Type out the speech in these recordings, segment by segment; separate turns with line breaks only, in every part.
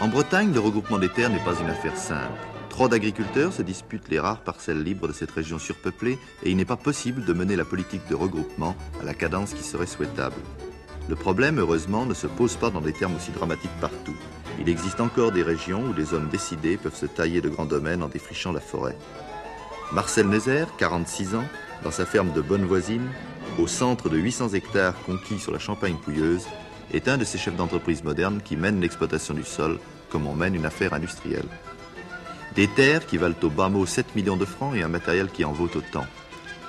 En Bretagne, le regroupement des terres n'est pas une affaire simple. Trop d'agriculteurs se disputent les rares parcelles libres de cette région surpeuplée et il n'est pas possible de mener la politique de regroupement à la cadence qui serait souhaitable. Le problème, heureusement, ne se pose pas dans des termes aussi dramatiques partout. Il existe encore des régions où des hommes décidés peuvent se tailler de grands domaines en défrichant la forêt. Marcel Neuser, 46 ans, dans sa ferme de Bonnevoisine, au centre de 800 hectares conquis sur la Champagne-Pouilleuse, est un de ces chefs d'entreprise modernes qui mènent l'exploitation du sol comme on mène une affaire industrielle. Des terres qui valent au bas mot 7 millions de francs et un matériel qui en vaut autant.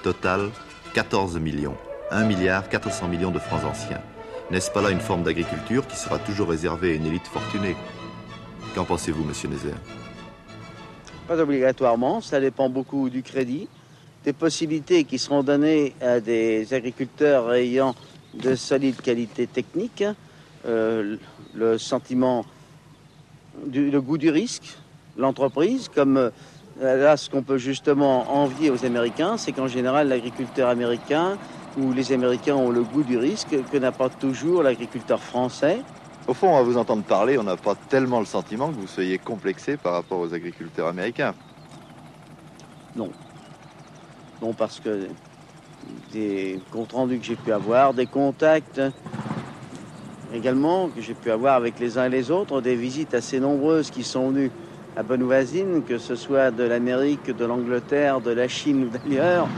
Total, 14 millions, 1 milliard 400 millions de francs anciens. N'est-ce pas là une forme d'agriculture qui sera toujours réservée à une élite fortunée? Qu'en pensez-vous, monsieur Neuser?
Pas obligatoirement, ça dépend beaucoup du crédit, des possibilités qui seront données à des agriculteurs ayant de solides qualités techniques, le sentiment, le goût du risque, l'entreprise, comme là ce qu'on peut justement envier aux Américains, c'est qu'en général l'agriculteur américain ou les Américains ont le goût du risque que n'a pas toujours l'agriculteur français.
Au fond, à vous entendre parler, on n'a pas tellement le sentiment que vous soyez complexé par rapport aux agriculteurs américains.
Non. Non, parce que des comptes rendus que j'ai pu avoir, des contacts également que j'ai pu avoir avec les uns et les autres, des visites assez nombreuses qui sont venues à Bonnevoisine, que ce soit de l'Amérique, de l'Angleterre, de la Chine ou d'ailleurs.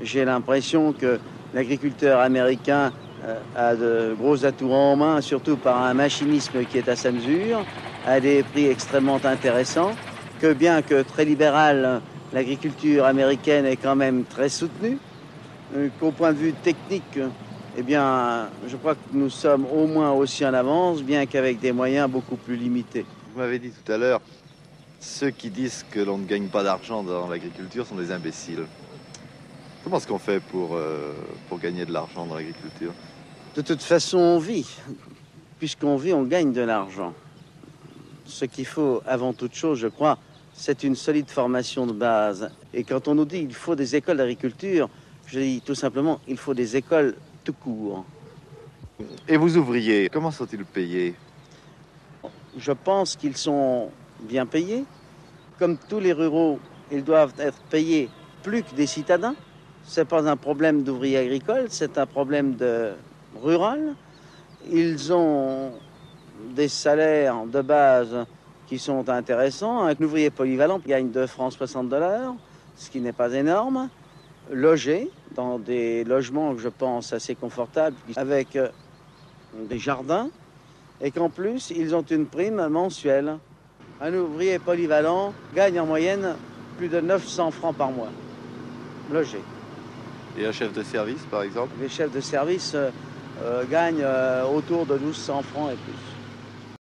J'ai l'impression que l'agriculteur américain a de gros atouts en main, surtout par un machinisme qui est à sa mesure, à des prix extrêmement intéressants, que bien que très libéral, l'agriculture américaine est quand même très soutenue, qu'au point de vue technique, eh bien, je crois que nous sommes au moins aussi en avance, bien qu'avec des moyens beaucoup plus limités.
Vous m'avez dit tout à l'heure, ceux qui disent que l'on ne gagne pas d'argent dans l'agriculture sont des imbéciles. Comment est-ce qu'on fait pour gagner de l'argent dans l'agriculture?
De toute façon, on vit. Puisqu'on vit, on gagne de l'argent. Ce qu'il faut, avant toute chose, je crois, c'est une solide formation de base. Et quand on nous dit qu'il faut des écoles d'agriculture, je dis tout simplement, il faut des écoles tout court.
Et vos ouvriers, comment sont-ils payés?
Je pense qu'ils sont bien payés. Comme tous les ruraux, ils doivent être payés plus que des citadins. Ce n'est pas un problème d'ouvrier agricole, c'est un problème de rural. Ils ont des salaires de base qui sont intéressants. Un ouvrier polyvalent gagne 2 francs 60 $, ce qui n'est pas énorme. Logé dans des logements, je pense, assez confortables, avec des jardins, et qu'en plus, ils ont une prime mensuelle. Un ouvrier polyvalent gagne en moyenne plus de 900 francs par mois, logé.
Et un chef de service, par exemple?
Les chefs de service gagnent autour de 1200 francs et plus.